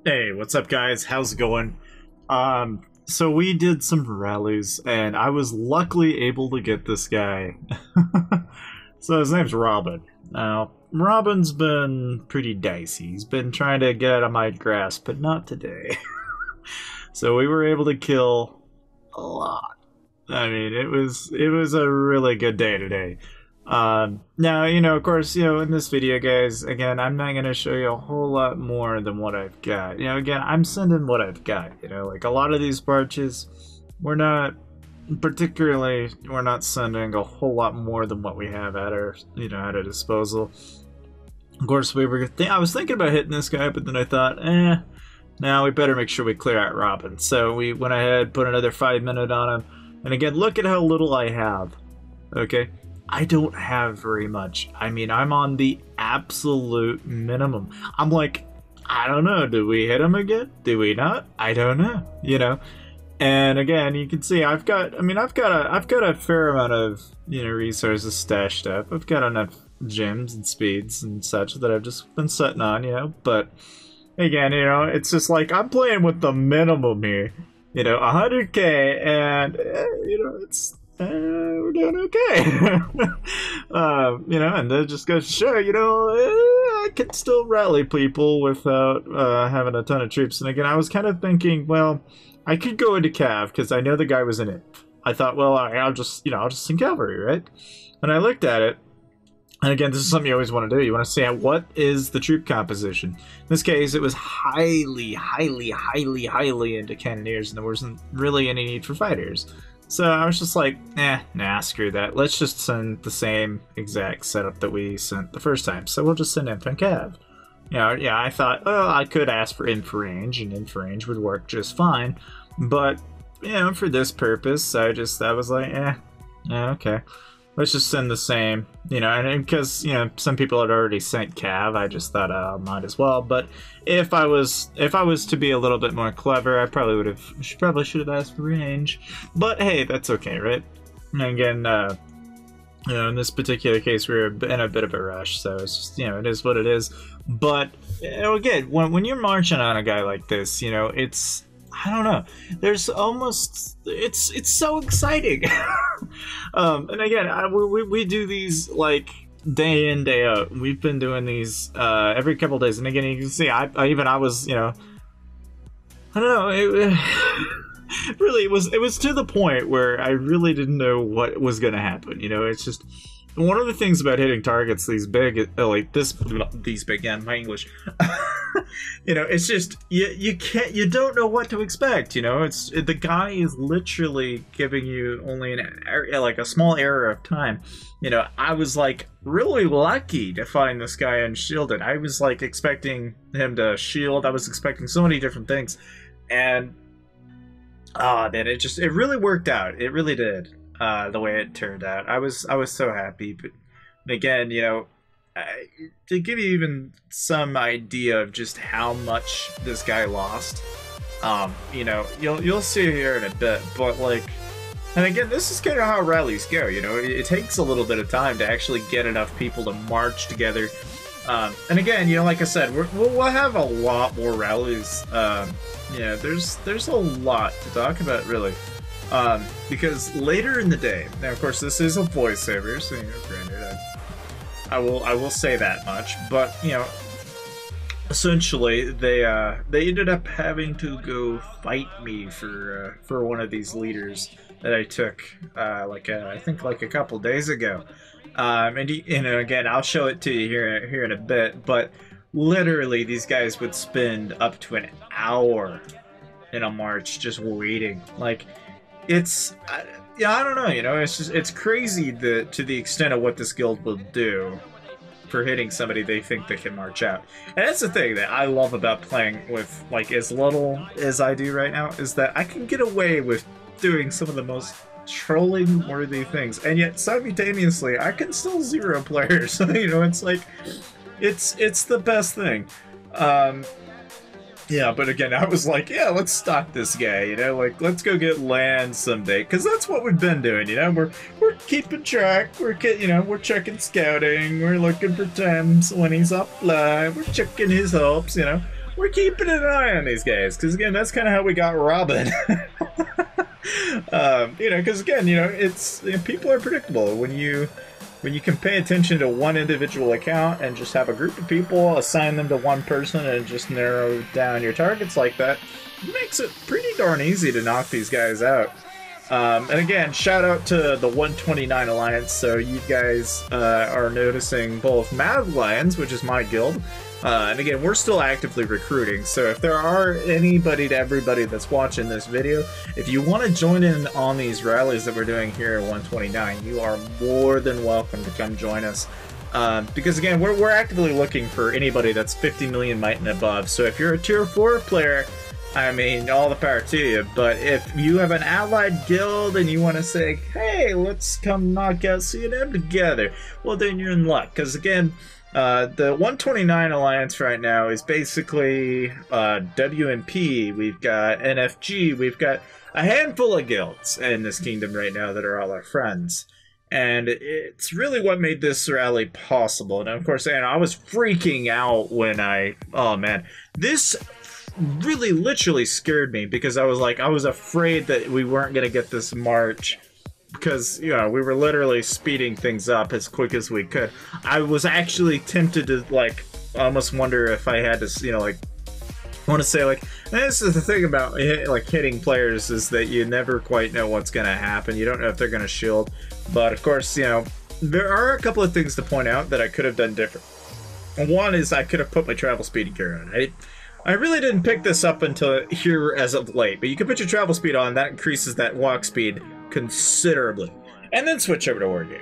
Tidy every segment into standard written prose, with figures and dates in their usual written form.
Hey, what's up, guys? How's it going? So we did some rallies, and I was luckily able to get this guy. So his name's Robin. Now, Robin's been pretty dicey. He's been trying to get out of my grasp, but not today. So we were able to kill a lot. I mean, it was a really good day today. Now, of course, in this video, guys, again, I'm not going to show you a whole lot more than what I've got. Again, I'm sending what I've got, like a lot of these parches, we're not sending a whole lot more than what we have at our, at our disposal. Of course, I was thinking about hitting this guy, but then I thought, now we better make sure we clear out Robin. So we went ahead, put another 5 minutes on him, and again, look at how little I have, okay? I don't have very much. I mean, I'm on the absolute minimum. I'm like, I don't know. Do we hit him again? Do we not? I don't know. And again, you can see I've got a fair amount of resources stashed up. I've got enough gems and speeds and such that I've just been sitting on. But again, it's just like I'm playing with the minimum here. 100k, and it's. We're doing okay. And that just goes to show, I can still rally people without having a ton of troops. And again, I was kind of thinking, well, I could go into Cav because I know the guy was in it. I thought, well, I'll just send cavalry, right? And I looked at it, and again, this is something you always want to do. You want to see what is the troop composition. In this case, it was highly into cannoneers, and there wasn't really any need for fighters. So I was just like, nah, screw that. Let's just send the same exact setup that we sent the first time. So we'll just send Infant Cav. I thought, well, I could ask for Inf Range, and Inf Range would work just fine. But, for this purpose, I was like, okay. Let's just send the same, and because, some people had already sent Cav, I just thought I might as well. But if I was to be a little bit more clever, I probably should have asked for range. But hey, that's okay, right? And again, in this particular case, we were in a bit of a rush, so it's just, it is what it is. But again, when you're marching on a guy like this, it's, I don't know. There's almost it's so exciting. And again, we do these like day in day out. We've been doing these every couple days, and again, you can see I was I don't know. Really, it was to the point where I really didn't know what was going to happen. It's just. One of the things about hitting targets these big, like these big, yeah, my English, it's just, you don't know what to expect, it's, the guy is literally giving you only like a small area of time. I was like really lucky to find this guy unshielded. I was like expecting him to shield. I was expecting so many different things, and, man, it really worked out. It really did. The way it turned out, I was so happy. But again, to give you even some idea of just how much this guy lost, you'll see here in a bit. But like, and again, this is kind of how rallies go. It takes a little bit of time to actually get enough people to march together. And again, like I said, we'll have a lot more rallies. There's a lot to talk about, really. Because later in the day, now of course this is a voiceover, so granted, I will say that much, but essentially they ended up having to go fight me for one of these leaders that I took I think like a couple days ago, and again I'll show it to you here in a bit, but literally these guys would spend up to an hour in a march just waiting, like. It's, I don't know, it's crazy to the extent of what this guild will do for hitting somebody they think they can march out. And that's the thing that I love about playing with, like, as little as I do right now, is that I can get away with doing some of the most trolling-worthy things, and yet simultaneously I can still zero players. It's like, it's the best thing. Yeah, but again, I was like, yeah, let's stalk this guy, like, let's go get land someday, because that's what we've been doing, we're keeping track, we're checking scouting, we're looking for Thames when he's up live, we're checking his hopes, we're we're keeping an eye on these guys, because again, that's kind of how we got Robin. You know, because again, you know, it's, you know, people are predictable. When you can pay attention to one individual account and just have a group of people, assign them to one person, and just narrow down your targets like that, it makes it pretty darn easy to knock these guys out. And again, shout out to the 129 Alliance. So you guys are noticing both Mad Lions, which is my guild, and again, we're still actively recruiting. So if there are everybody that's watching this video, if you want to join in on these rallies that we're doing here at 129, you are more than welcome to come join us. Because again, we're actively looking for anybody that's 50 million might and above. So if you're a tier 4 player, I mean, all the power to you. But if you have an allied guild and you want to say, hey, let's come knock out C&M together, well, then you're in luck. Because again, the 129 Alliance right now is basically WMP, we've got NFG, we've got a handful of guilds in this kingdom right now that are all our friends. And it's really what made this rally possible. And of course, I was freaking out when oh man, this really literally scared me, because I was afraid that we weren't going to get this march, because, you know, we were literally speeding things up as quick as we could. I was actually tempted to, like, almost wonder if I had to, you know, like, I want to say, like, this is the thing about, like, hitting players, is that you never quite know what's going to happen. You don't know if they're going to shield. But, of course, you know, there are a couple of things to point out that I could have done different. One is I could have put my travel speed gear on. I really didn't pick this up until here as of late, but you can put your travel speed on, that increases that walk speed considerably. And then switch over to Wargame.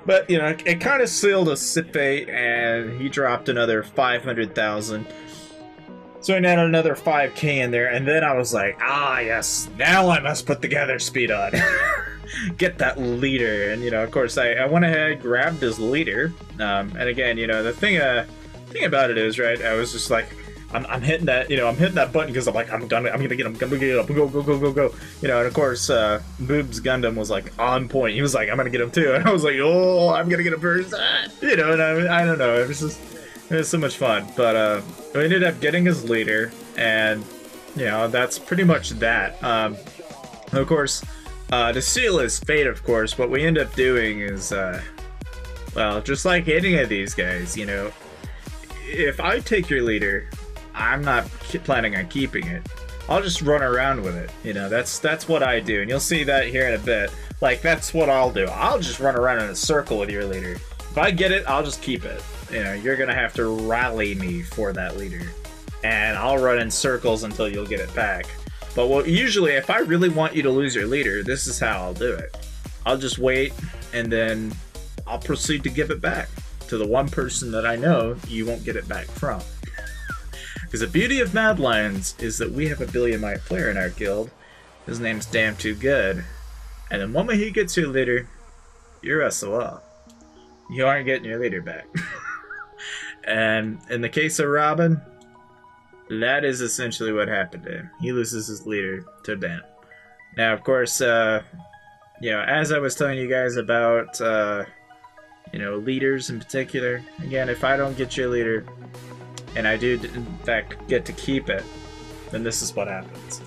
But, you know, it kind of sealed a sit fate, and he dropped another 500,000. So I added another 5k in there, and then I was like, ah, yes, now I must put the gather speed on. Get that leader. And, you know, of course, I went ahead, grabbed his leader. And again, you know, the thing about it is, right, I was just like, I'm hitting that, you know, I'm hitting that button because I'm like, I'm gonna get him, go. You know, and of course, Boob's Gundam was like on point. He was like, I'm gonna get him too. And I was like, oh, I'm gonna get him first. You know, and I don't know, it was so much fun. But we ended up getting his leader, and, you know, that's pretty much that. Of course, to seal his fate, of course, what we end up doing is, well, just like any of these guys, you know, if I take your leader, I'm not planning on keeping it. I'll just run around with it. You know, that's what I do, and you'll see that here in a bit. Like, that's what I'll do. I'll just run around in a circle with your leader. If I get it, I'll just keep it. You know, you're gonna have to rally me for that leader, and I'll run in circles until you'll get it back. But what usually, if I really want you to lose your leader, this is how I'll do it. I'll just wait, and then I'll proceed to give it back to the one person that I know you won't get it back from. Because the beauty of Mad Lions is that we have a billion-mite player in our guild. His name's Damn Too Good. And the moment he gets your leader, you're SOL. You aren't getting your leader back. And in the case of Robin, that is essentially what happened to him. He loses his leader to Ben. Now, of course, you know, as I was telling you guys about, you know, leaders in particular, again, if I don't get your leader, and I do, in fact, get to keep it, then this is what happens.